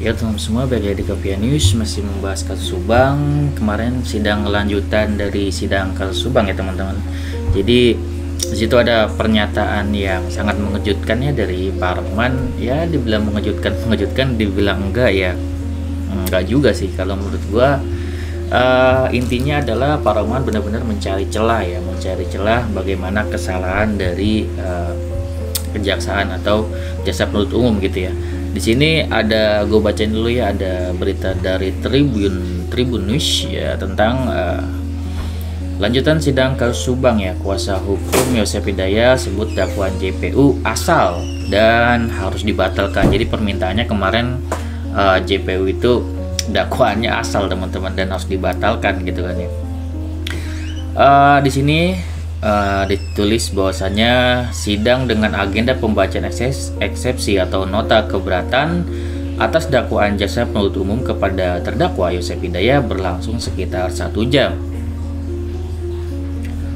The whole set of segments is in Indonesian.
Ya teman semua, balik lagi di Kapia News, masih membahas kasus Subang. Kemarin sidang lanjutan dari sidang kasus Subang ya teman-teman. Jadi di situ ada pernyataan yang sangat mengejutkan ya dari Pak Rohman. Ya dibilang mengejutkan, dibilang enggak ya enggak juga sih kalau menurut gua. Intinya adalah Pak Rohman benar-benar mencari celah bagaimana kesalahan dari kejaksaan atau jaksa penuntut umum gitu ya. Di sini ada, gue bacain dulu ya, ada berita dari Tribun News ya tentang lanjutan sidang kasus Subang ya. Kuasa hukum Yosef Hidayat sebut dakwaan JPU asal dan harus dibatalkan. Jadi permintaannya kemarin JPU itu dakwaannya asal teman-teman dan harus dibatalkan gitu kan ya. Di sini ditulis bahwasanya sidang dengan agenda pembacaan eksepsi atau nota keberatan atas dakwaan jaksa penuntut umum kepada terdakwa Yosef Hidayat berlangsung sekitar 1 jam.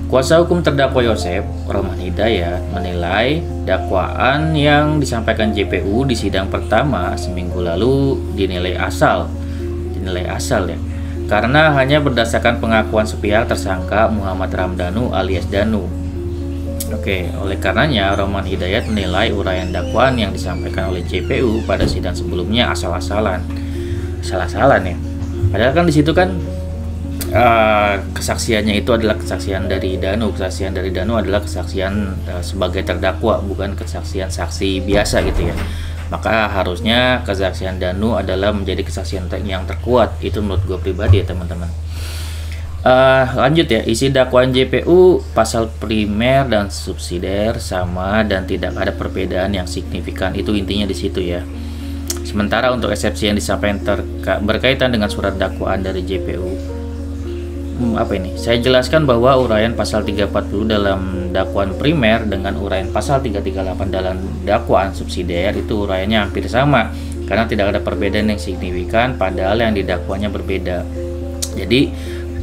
Kuasa hukum terdakwa Yosef, Rohman Hidayat, menilai dakwaan yang disampaikan JPU di sidang pertama seminggu lalu dinilai asal ya, karena hanya berdasarkan pengakuan sepihak tersangka Muhammad Ramdhanu alias Danu. Oke, oleh karenanya Rohman Hidayat menilai uraian dakwaan yang disampaikan oleh JPU pada sidang sebelumnya asal-asalan ya. Padahal kan di situ kan kesaksiannya itu adalah kesaksian dari Danu. Kesaksian dari Danu adalah kesaksian sebagai terdakwa, bukan kesaksian saksi biasa gitu ya. Maka harusnya kesaksian Danu adalah menjadi kesaksian yang terkuat. Itu menurut gue pribadi ya teman-teman. Lanjut ya, isi dakwaan JPU pasal primer dan subsidiar sama dan tidak ada perbedaan yang signifikan. Itu intinya di situ ya. Sementara untuk eksepsi yang disampaikan berkaitan dengan surat dakwaan dari JPU, saya jelaskan bahwa uraian pasal 340 dalam dakwaan primer dengan uraian pasal 338 dalam dakwaan subsidiar itu uraiannya hampir sama karena tidak ada perbedaan yang signifikan padahal yang didakwanya berbeda. Jadi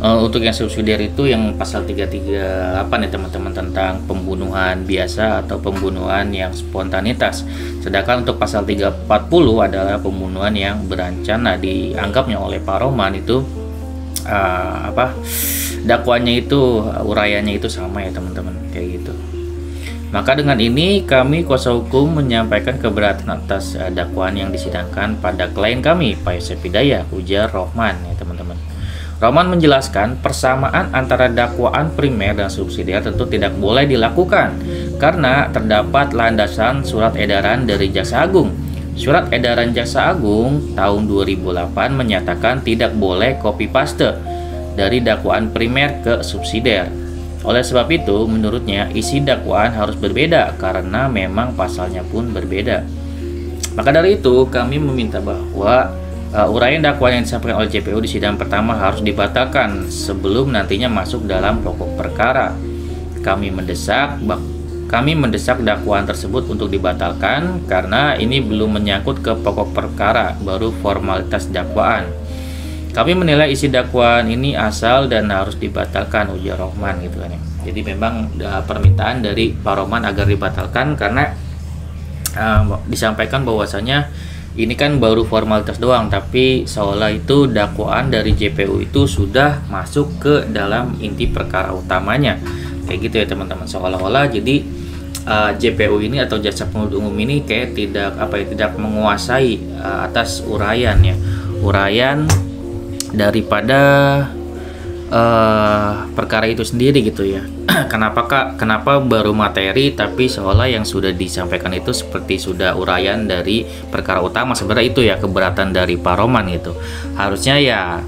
untuk yang subsidiar itu yang pasal 338 ya teman-teman, tentang pembunuhan biasa atau pembunuhan yang spontanitas. Sedangkan untuk pasal 340 adalah pembunuhan yang berencana. Dianggapnya oleh Pak Rohman itu dakwaannya itu uraiannya itu sama ya teman-teman, kayak gitu. Maka dengan ini kami kuasa hukum menyampaikan keberatan atas dakwaan yang disidangkan pada klien kami Pak Yosef Hidayat, ujar Rohman ya teman-teman. Rohman menjelaskan persamaan antara dakwaan primer dan subsidiar tentu tidak boleh dilakukan karena terdapat landasan surat edaran dari Jaksa Agung. Surat edaran Jaksa Agung tahun 2008 menyatakan tidak boleh copy paste dari dakwaan primer ke subsidiar. Oleh sebab itu, menurutnya isi dakwaan harus berbeda karena memang pasalnya pun berbeda. Maka dari itu, kami meminta bahwa uraian dakwaan yang disampaikan oleh JPU di sidang pertama harus dibatalkan sebelum nantinya masuk dalam pokok perkara. Kami mendesak dakwaan tersebut untuk dibatalkan karena ini belum menyangkut ke pokok perkara, baru formalitas dakwaan. Kami menilai isi dakwaan ini asal dan harus dibatalkan, ujar Rohman gitu kan ya. Jadi memang permintaan dari Pak Rohman agar dibatalkan karena disampaikan bahwasanya ini kan baru formalitas doang, tapi seolah itu dakwaan dari JPU itu sudah masuk ke dalam inti perkara utamanya. Kayak gitu ya teman-teman, seolah-olah jadi JPU ini atau jaksa penuntut umum ini kayak tidak menguasai atas uraian daripada perkara itu sendiri gitu ya. Kenapa baru materi tapi seolah yang sudah disampaikan itu seperti sudah uraian dari perkara utama. Sebenarnya itu ya keberatan dari Pak Rohman gitu. Harusnya ya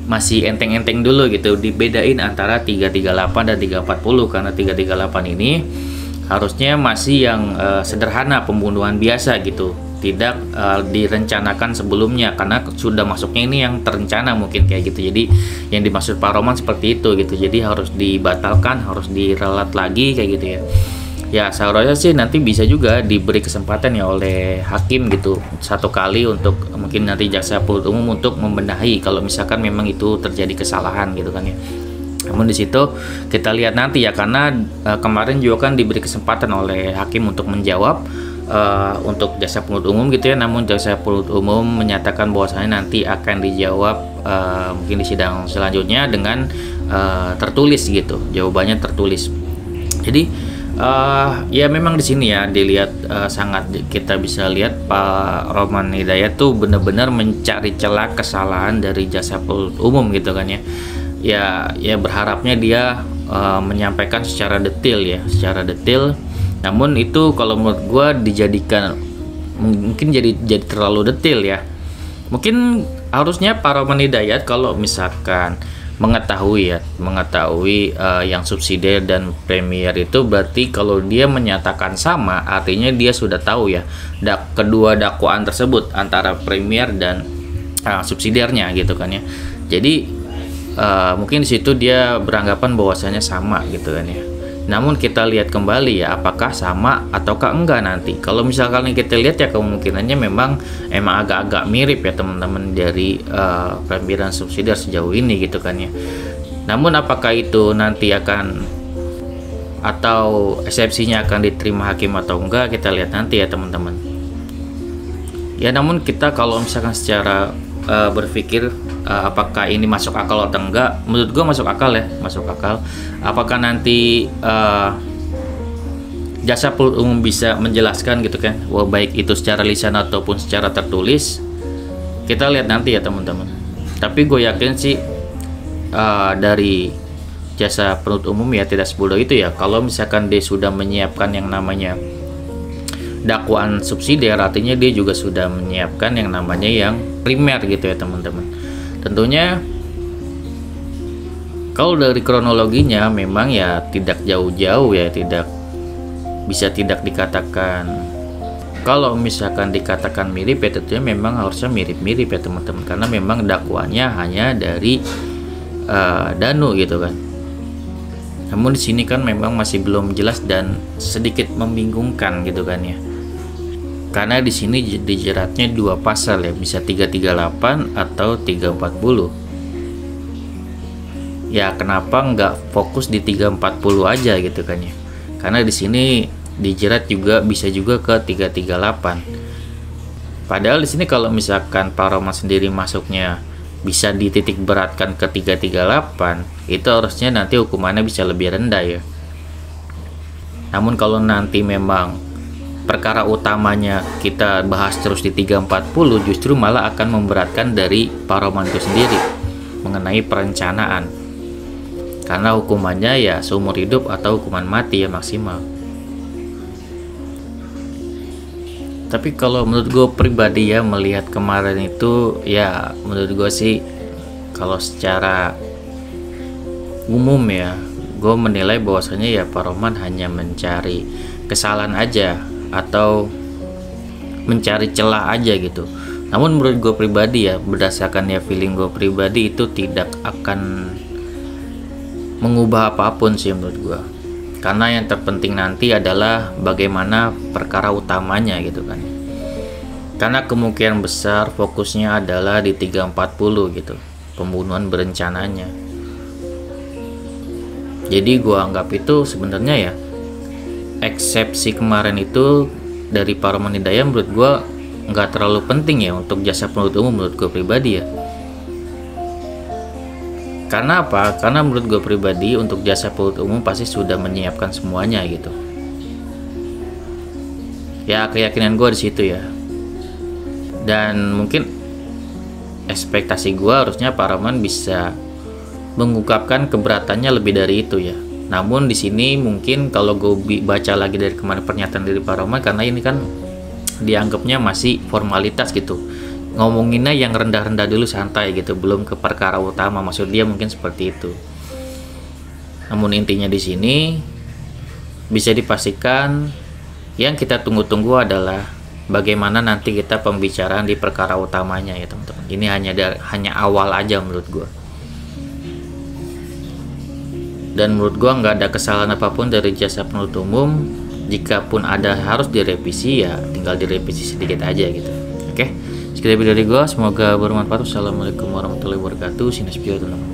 masih enteng-enteng dulu gitu, dibedain antara 338 dan 340 karena 338 ini harusnya masih yang sederhana, pembunuhan biasa gitu, tidak direncanakan sebelumnya karena sudah masuknya ini yang terencana mungkin kayak gitu. Jadi yang dimaksud Pak Rohman seperti itu gitu, jadi harus dibatalkan, harus direlat lagi kayak gitu ya. Ya seharusnya sih nanti bisa juga diberi kesempatan ya oleh hakim gitu satu kali untuk mungkin nanti jaksa penuntut umum untuk membenahi kalau misalkan memang itu terjadi kesalahan gitu kan ya. Namun di situ kita lihat nanti ya, karena kemarin juga kan diberi kesempatan oleh hakim untuk menjawab untuk jaksa penuntut umum gitu ya. Namun jaksa penuntut umum menyatakan bahwasanya nanti akan dijawab mungkin di sidang selanjutnya dengan tertulis gitu, jawabannya tertulis. Jadi ya memang di sini ya dilihat sangat kita bisa lihat Pak Roman Hidayat tuh benar-benar mencari celah kesalahan dari jaksa penuntut umum gitu kan ya. Ya berharapnya dia menyampaikan secara detail. Namun itu kalau menurut gua dijadikan mungkin jadi terlalu detail ya. Mungkin harusnya Pak Roman Hidayat kalau misalkan mengetahui yang subsidiar dan premier itu, berarti kalau dia menyatakan sama artinya dia sudah tahu ya kedua dakwaan tersebut antara premier dan subsidiarnya gitu kan ya. Jadi mungkin di situ dia beranggapan bahwasanya sama gitu kan ya. Namun kita lihat kembali ya apakah sama ataukah enggak nanti. Kalau misalkan kita lihat ya kemungkinannya emang agak-agak mirip ya teman-teman dari premier dan subsidiar sejauh ini gitu kan ya. Namun apakah itu nanti akan atau eksepsinya akan diterima hakim atau enggak, kita lihat nanti ya teman-teman. Ya namun kita kalau misalkan secara berpikir apakah ini masuk akal atau enggak, menurut gue masuk akal. Apakah nanti jaksa penuntut umum bisa menjelaskan gitu kan, baik itu secara lisan ataupun secara tertulis, kita lihat nanti ya teman-teman. Tapi gue yakin sih dari jaksa penuntut umum ya tidak sebodoh itu ya, kalau misalkan dia sudah menyiapkan yang namanya dakwaan subsidiar, artinya dia juga sudah menyiapkan yang namanya yang primer gitu ya teman-teman. Tentunya kalau dari kronologinya memang ya tidak jauh-jauh ya, tidak dikatakan, kalau misalkan dikatakan mirip ya tentunya memang harusnya mirip-mirip ya teman-teman, karena memang dakwaannya hanya dari Danu gitu kan. Namun di sini kan memang masih belum jelas dan sedikit membingungkan gitu kan ya. Karena di sini dijeratnya dua pasal ya, bisa 338 atau 340. Ya kenapa nggak fokus di 340 aja gitu kan ya? Karena di sini dijerat juga bisa juga ke 338. Padahal di sini kalau misalkan Pak Roman sendiri masuknya bisa dititik beratkan ke 338, itu harusnya nanti hukumannya bisa lebih rendah ya. Namun kalau nanti memang perkara utamanya kita bahas terus di 340, justru malah akan memberatkan dari Pak Roman itu sendiri mengenai perencanaan, karena hukumannya ya seumur hidup atau hukuman mati ya maksimal. Tapi kalau menurut gue pribadi ya, melihat kemarin itu ya menurut gue sih kalau secara umum ya, gue menilai bahwasanya ya Pak Roman hanya mencari kesalahan aja atau mencari celah aja gitu. Namun menurut gue pribadi ya, berdasarkan ya feeling gue pribadi, itu tidak akan mengubah apapun sih menurut gue. Karena yang terpenting nanti adalah bagaimana perkara utamanya gitu kan. Karena kemungkinan besar fokusnya adalah di 340 gitu, pembunuhan berencananya. Jadi gue anggap itu sebenarnya ya, eksepsi kemarin itu dari Pak Roman Hidayat menurut gue nggak terlalu penting ya untuk jaksa penuntut umum menurut gue pribadi ya. Karena apa? Karena menurut gue pribadi untuk jaksa penuntut umum pasti sudah menyiapkan semuanya gitu. Ya keyakinan gue di situ ya. Dan mungkin ekspektasi gue harusnya Pak Roman bisa mengungkapkan keberatannya lebih dari itu ya. Namun di sini mungkin kalau gue baca lagi dari kemarin pernyataan dari Pak Roman, karena ini kan dianggapnya masih formalitas gitu, ngomonginnya yang rendah-rendah dulu, santai gitu, belum ke perkara utama, maksud dia mungkin seperti itu. Namun intinya di sini bisa dipastikan yang kita tunggu-tunggu adalah bagaimana nanti kita pembicaraan di perkara utamanya ya teman-teman. Ini hanya awal aja menurut gue. Dan menurut gua nggak ada kesalahan apapun dari jaksa penuntut umum. Jikapun ada harus direvisi ya tinggal direvisi sedikit aja gitu. Oke, sekian video dari gua, semoga bermanfaat. Assalamualaikum warahmatullahi wabarakatuh. Sinespio teman-teman.